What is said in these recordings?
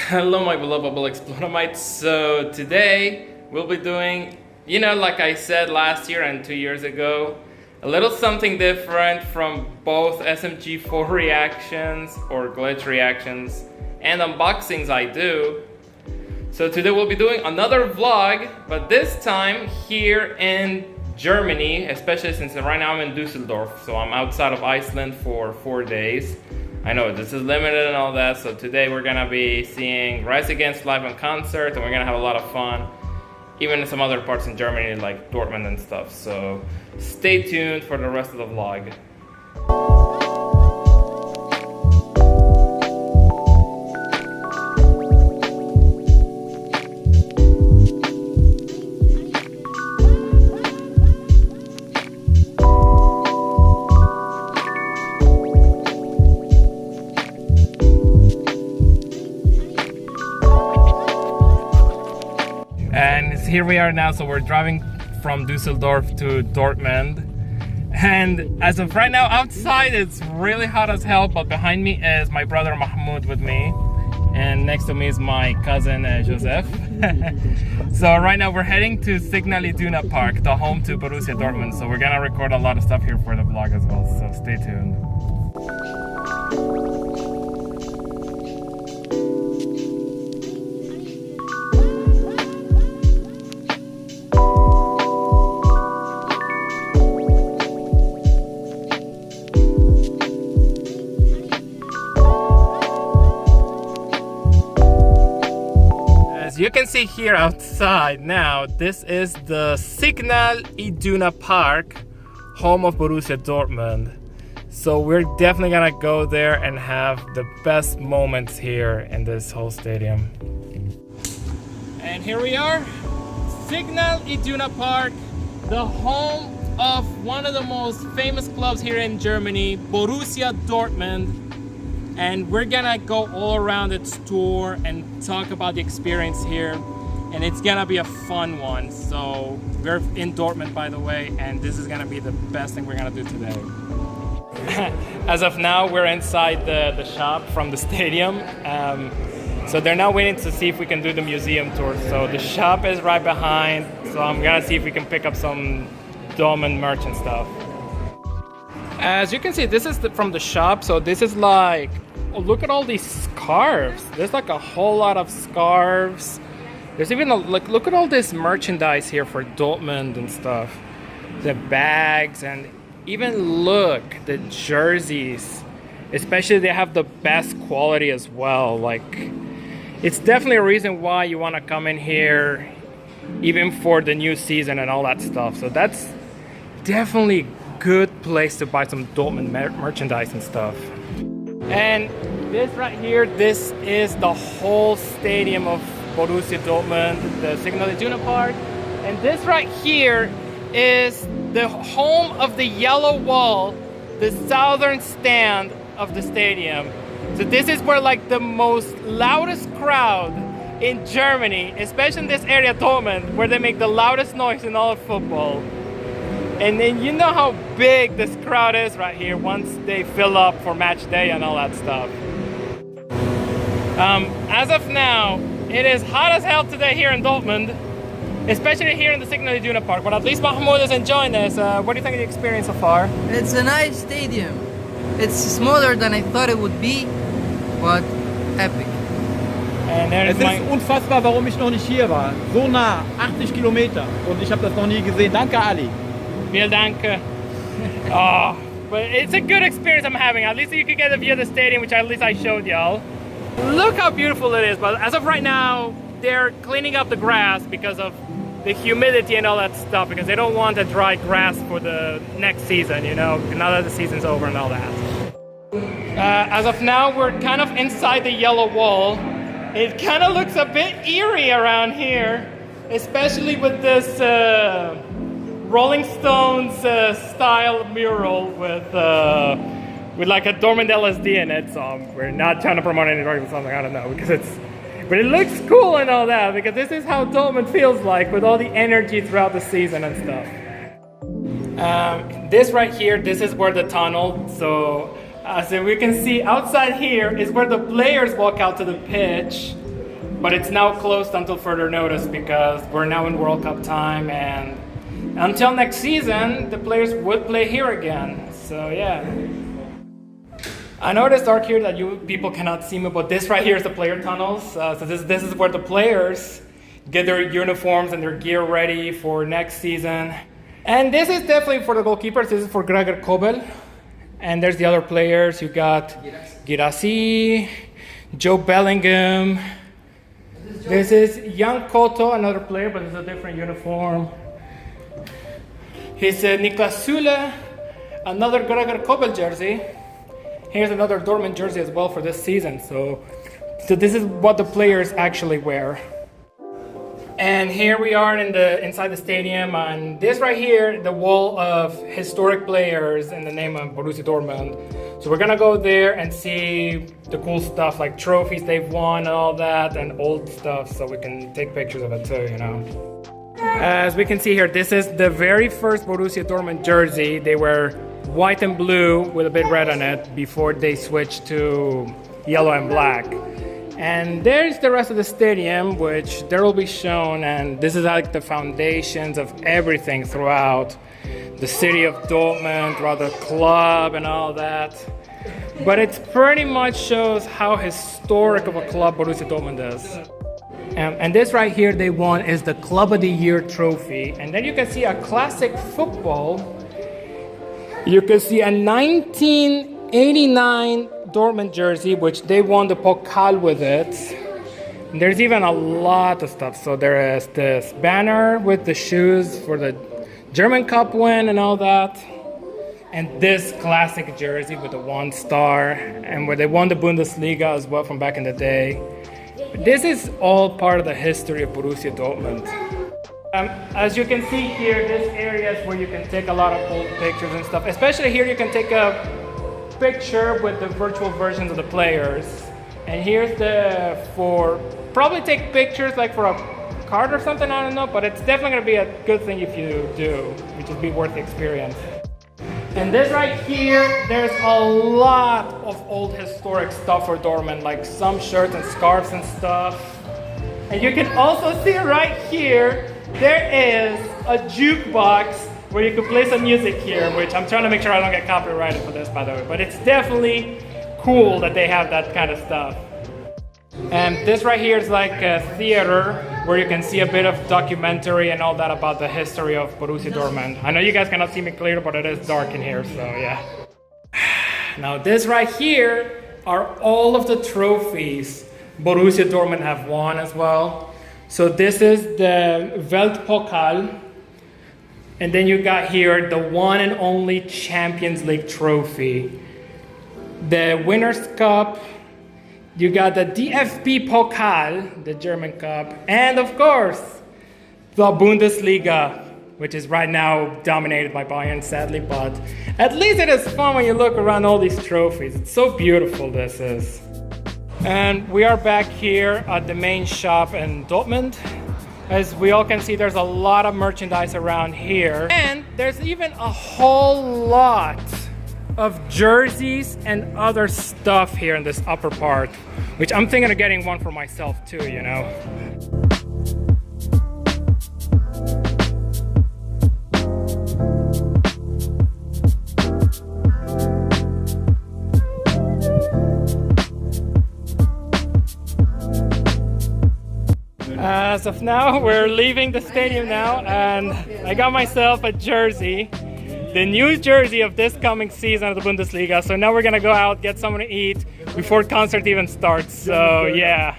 Hello my beloved Explodamites. So today we'll be doing, like I said last year and 2 years ago, a little something different from both SMG4 reactions or glitch reactions and unboxings I do. So today we'll be doing another vlog, but this time here in Germany, especially since right now I'm in Düsseldorf, so I'm outside of Iceland for 4 days. I know this is limited and all that, so today we're gonna be seeing Rise Against live in concert, and we're gonna have a lot of fun, even in some other parts in Germany like Dortmund and stuff. So stay tuned for the rest of the vlog. And here we are now, so we're driving from Düsseldorf to Dortmund. And as of right now, outside it's really hot as hell, but behind me is my brother Mahmoud with me. And next to me is my cousin Joseph. So right now we're heading to Signal Iduna Park, the home to Borussia Dortmund. So we're gonna record a lot of stuff here for the vlog as well, so stay tuned. You can see here outside now, this is the Signal Iduna Park, home of Borussia Dortmund. So we're definitely gonna go there and have the best moments here in this whole stadium. And here we are, Signal Iduna Park, the home of one of the most famous clubs here in Germany, Borussia Dortmund. And we're gonna go all around its tour and talk about the experience here, and it's gonna be a fun one. So we're in Dortmund, by the way, and this is gonna be the best thing we're gonna do today. As of now, we're inside the shop from the stadium. So they're now waiting to see if we can do the museum tour. So the shop is right behind, so I'm gonna see if we can pick up some Dortmund merch and stuff. As you can see, this is from the shop. So this is like, oh, look at all these scarves. There's like a whole lot of scarves. There's even look at all this merchandise here for Dortmund and stuff. The bags, and even look, the jerseys. Especially they have the best quality as well. Like, it's definitely a reason why you want to come in here, even for the new season and all that stuff. So that's definitely good place to buy some Dortmund merchandise and stuff. And this right here, this is the whole stadium of Borussia Dortmund, the Signal Iduna Park. And this right here is the home of the yellow wall, the southern stand of the stadium. So this is where like the most loudest crowd in Germany, especially in this area, Dortmund, where they make the loudest noise in all of football. And then you know how big this crowd is right here once they fill up for match day and all that stuff. As of now, it is hot as hell today here in Dortmund, especially here in the Signal Iduna Park, but at least Mahmoud is enjoying this. What do you think of the experience so far? It's a nice stadium. It's smaller than I thought it would be, but epic. Es ist unfassbar, warum ich noch nicht hier war. So nah, 80 Kilometer, und ich habe das noch nie gesehen. Danke, Ali. Vielen Dank. Oh, but it's a good experience I'm having. At least you could get a view of the stadium, which at least I showed y'all. Look how beautiful it is, but as of right now, they're cleaning up the grass because of the humidity and all that stuff, because they don't want the dry grass for the next season, now that the season's over and all that. As of now, we're kind of inside the yellow wall. It kind of looks a bit eerie around here, especially with this Rolling Stones style mural with like a Dortmund LSD in it. So we're not trying to promote any drugs or something, I don't know, because but it looks cool and all that, because this is how Dortmund feels like with all the energy throughout the season and stuff. This right here, this is where the tunnel, so as we can see outside here is where the players walk out to the pitch. but it's now closed until further notice because we're now in World Cup time, and until next season the players would play here again. So yeah. I know it's dark here that you people cannot see me, but this right here is the player tunnels. So this is where the players get their uniforms and their gear ready for next season. And this is definitely for the goalkeepers. This is for Gregor Kobel. And there's the other players. You got Girassi, Joe Bellingham. This is Jan Koto, another player, but it's a different uniform. Here's Niklas Süle, another Gregor Kobel jersey. Here's another Dortmund jersey as well for this season. So this is what the players actually wear. And here we are inside the stadium, and this right here, the wall of historic players in the name of Borussia Dortmund. So we're gonna go there and see the cool stuff like trophies they've won and all that, and old stuff, so we can take pictures of it too, you know. As we can see here, this is the very first Borussia Dortmund jersey. They were white and blue with a bit red on it before they switched to yellow and black. And there's the rest of the stadium, which there will be shown, and this is like the foundations of everything throughout the city of Dortmund, throughout the club and all that. But it pretty much shows how historic of a club Borussia Dortmund is. And this right here they won is the Club of the Year trophy. And then you can see a classic football. You can see a 1989 Dortmund jersey, which they won the Pokal with it. And there's even a lot of stuff. So there is this banner with the shoes for the German Cup win and all that. And this classic jersey with the 1 star, and where they won the Bundesliga as well from back in the day. This is all part of the history of Borussia Dortmund. As you can see here, this area is where you can take a lot of old pictures and stuff. Especially here, you can take a picture with the virtual versions of the players. And here's probably take pictures like for a card or something, I don't know, but it's definitely gonna be a good thing if you do, which would be worth the experience. And this right here, there's a lot of old historic stuff for Dortmund, like some shirts and scarves and stuff. And you can also see right here, there is a jukebox where you can play some music here, which I'm trying to make sure I don't get copyrighted for this, by the way. But it's definitely cool that they have that kind of stuff. And this right here is like a theater where you can see a bit of documentary and all that about the history of Borussia Dortmund. I know you guys cannot see me clear, but it is dark in here, so yeah. Now this right here are all of the trophies Borussia Dortmund have won as well. So this is the Weltpokal. And then you got here the one and only Champions League trophy. The Winners' Cup. You got the DFB Pokal, the German Cup. And of course, the Bundesliga, which is right now dominated by Bayern, sadly. But at least it is fun when you look around all these trophies. It's so beautiful, this is. And we are back here at the main shop in Dortmund. As we all can see, there's a lot of merchandise around here. And there's even a whole lot of jerseys and other stuff here in this upper part, which I'm thinking of getting one for myself too, you know. As of now, we're leaving the stadium now, and I got myself a jersey, the new jersey of this coming season of the Bundesliga. So now we're gonna go out, get something to eat before the concert even starts. So yeah.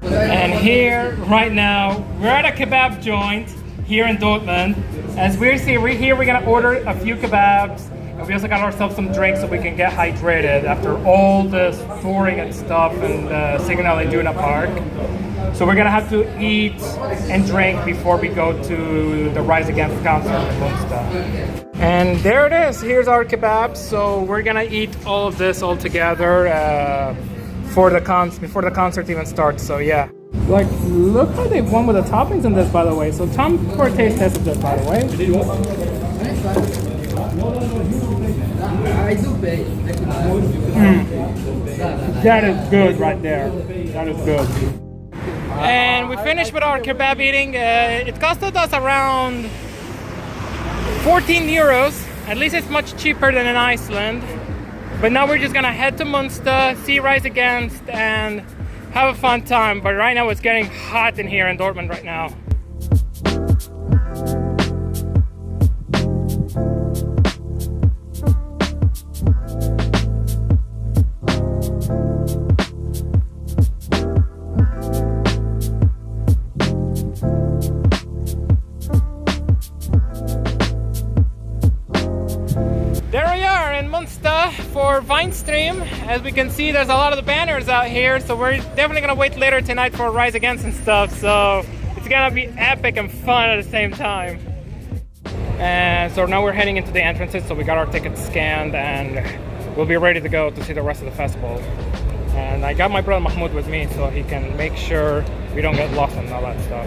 And here, right now, we're at a kebab joint here in Dortmund. As we're here, we're gonna order a few kebabs. And we also got ourselves some drinks so we can get hydrated after all this touring and stuff in the Signal Iduna Park. So we're gonna have to eat and drink before we go to the Rise Against concert in Münster. And there it is, here's our kebab. So we're gonna eat all of this all together before the concert even starts, so yeah. Like, look how they won with the toppings in this, by the way. So Tom, for a taste test of this, by the way. I do pay. That is good right there. That is good. And we finished with our kebab eating. It costed us around 14 euros. At least it's much cheaper than in Iceland. But now we're just gonna head to Münster, see Rise Against, and have a fun time. But right now it's getting hot in here in Dortmund right now. For Vinestream. As we can see, there's a lot of the banners out here, so we're definitely gonna wait later tonight for Rise Against and stuff, so it's gonna be epic and fun at the same time. And so now we're heading into the entrances, so we got our tickets scanned and we'll be ready to go to see the rest of the festival. And I got my brother Mahmoud with me so he can make sure we don't get lost and all that stuff.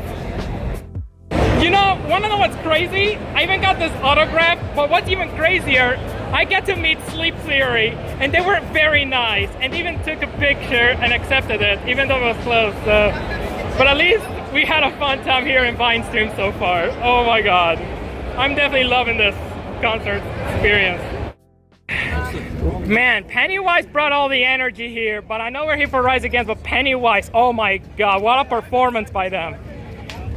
You know, wanna know what's crazy? I even got this autograph, but what's even crazier, I get to meet Sleep Theory, and they were very nice, and even took a picture and accepted it, even though it was closed. So. But at least we had a fun time here in Vinestream so far. Oh my god. I'm definitely loving this concert experience. Man, Pennywise brought all the energy here, but I know we're here for Rise Against, but Pennywise, oh my god, what a performance by them.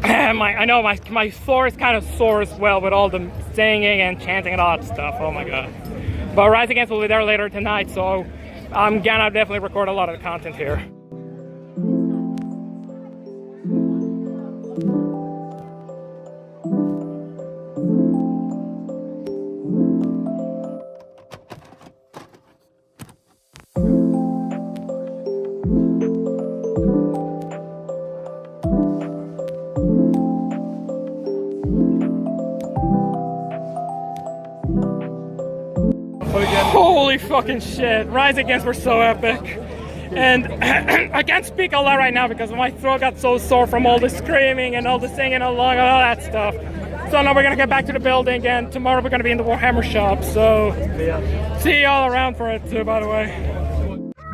I know my throat is kind of sore as well with all the singing and chanting and all that stuff. Oh my god. But Rise Against will be there later tonight, so I'm gonna definitely record a lot of the content here. Holy fucking shit, Rise Against were so epic. And I can't speak a lot right now because my throat got so sore from all the screaming and all the singing along and all that stuff. So now we're gonna get back to the building, and tomorrow we're gonna be in the Warhammer shop. So see you all around for it too, by the way.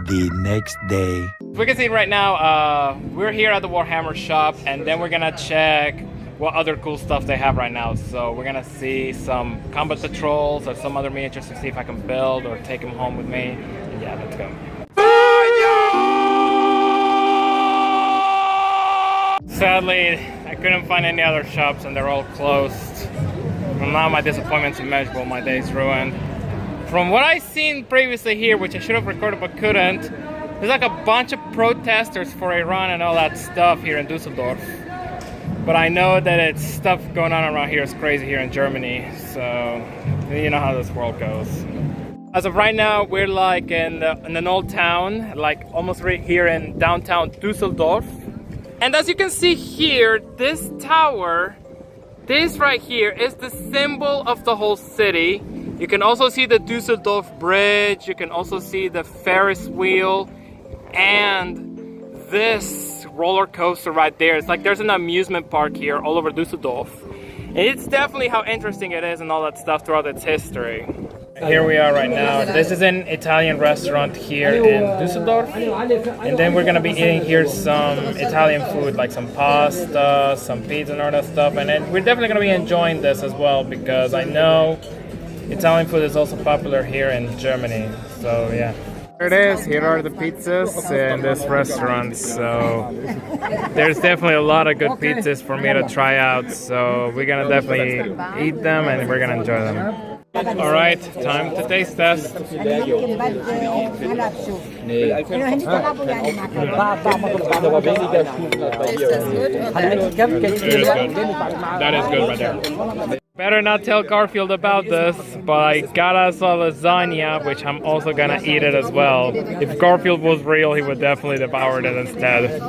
The next day. We can see right now, we're here at the Warhammer shop, and then we're gonna check what other cool stuff they have right now. So we're gonna see some combat patrols or some other miniatures to see if I can build or take them home with me. And yeah, let's go. Sadly, I couldn't find any other shops and they're all closed. And now my disappointment's immeasurable, my day's ruined. From what I've seen previously here, which I should have recorded but couldn't, there's like a bunch of protesters for Iran and all that stuff here in Düsseldorf. But I know that it's stuff going on around here is crazy here in Germany, so you know how this world goes. As of right now, we're like in an old town, like almost right here in downtown Düsseldorf. And as you can see here, this tower, this right here is the symbol of the whole city. You can also see the Düsseldorf Bridge, you can also see the Ferris wheel, and this roller coaster right there. It's like there's an amusement park here all over Düsseldorf. It's definitely how interesting it is and all that stuff throughout its history. Here we are right now. This is an Italian restaurant here in Düsseldorf. And then we're gonna be eating here some Italian food, like some pasta, some pizza and all that stuff. And then we're definitely gonna be enjoying this as well because I know Italian food is also popular here in Germany. So yeah. Here it is, here are the pizzas in this restaurant, so there's definitely a lot of good pizzas for me to try out, so we're gonna definitely eat them and we're gonna enjoy them. Alright, time to taste test. That is good right there. Better not tell Garfield about this, but I got us a lasagna, which I'm also gonna eat it as well. If Garfield was real, he would definitely devour it instead.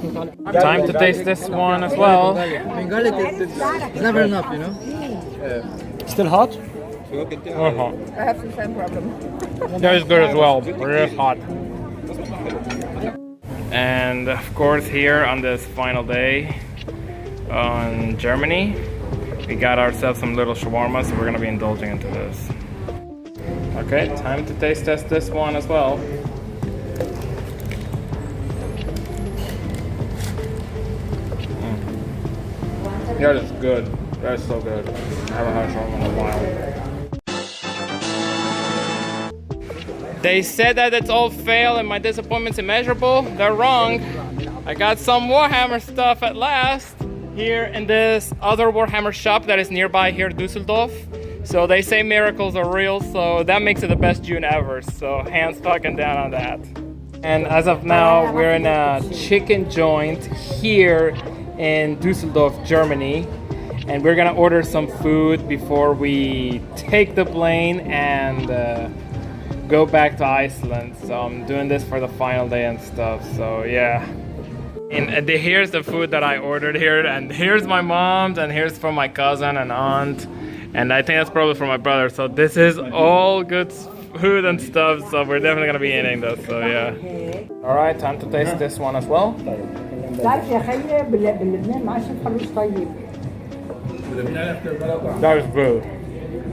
Time to taste this one as well. It's never enough, you know? Still hot? I have the same problem. That is good as well. It is hot. And of course, here on this final day on Germany, we got ourselves some little shawarma, so we're gonna be indulging into this. Okay, time to taste test this one as well. That is good. That's so good. I haven't had shawarma in a while. They said that it's all fail and my disappointment's immeasurable. They're wrong. I got some Warhammer stuff at last here in this other Warhammer shop that is nearby here in Düsseldorf. So they say miracles are real, so that makes it the best June ever. So hands fucking down on that. And as of now, we're in a chicken joint here in Düsseldorf, Germany. And we're gonna order some food before we take the plane and go back to Iceland. So I'm doing this for the final day and stuff, so yeah. And here's the food that I ordered here, and here's my mom's, and here's from my cousin and aunt. And I think that's probably for my brother, so this is all good food and stuff, so we're definitely gonna be eating this, so yeah. All right, time to taste this one as well. That is good.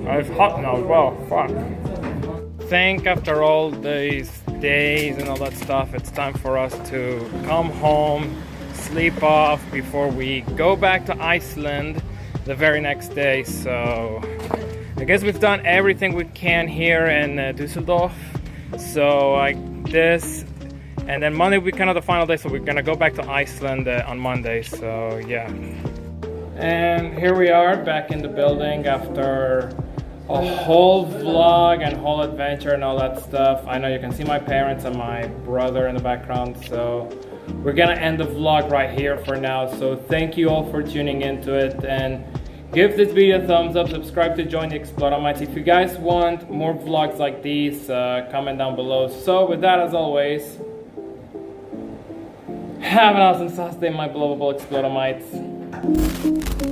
It's hot now as well, fuck. I think after all these days and all that stuff, it's time for us to come home, sleep off before we go back to Iceland the very next day. So I guess we've done everything we can here in Düsseldorf. So this, and then Monday will be kind of the final day, so we're gonna go back to Iceland on Monday, so yeah. And here we are back in the building after a whole vlog and whole adventure and all that stuff. I know you can see my parents and my brother in the background, so we're gonna end the vlog right here for now. So thank you all for tuning into it, and give this video a thumbs up, subscribe to join the Exploramites. If you guys want more vlogs like these, comment down below. So with that, as always, have an awesome Saturday, my beloved Exploramites.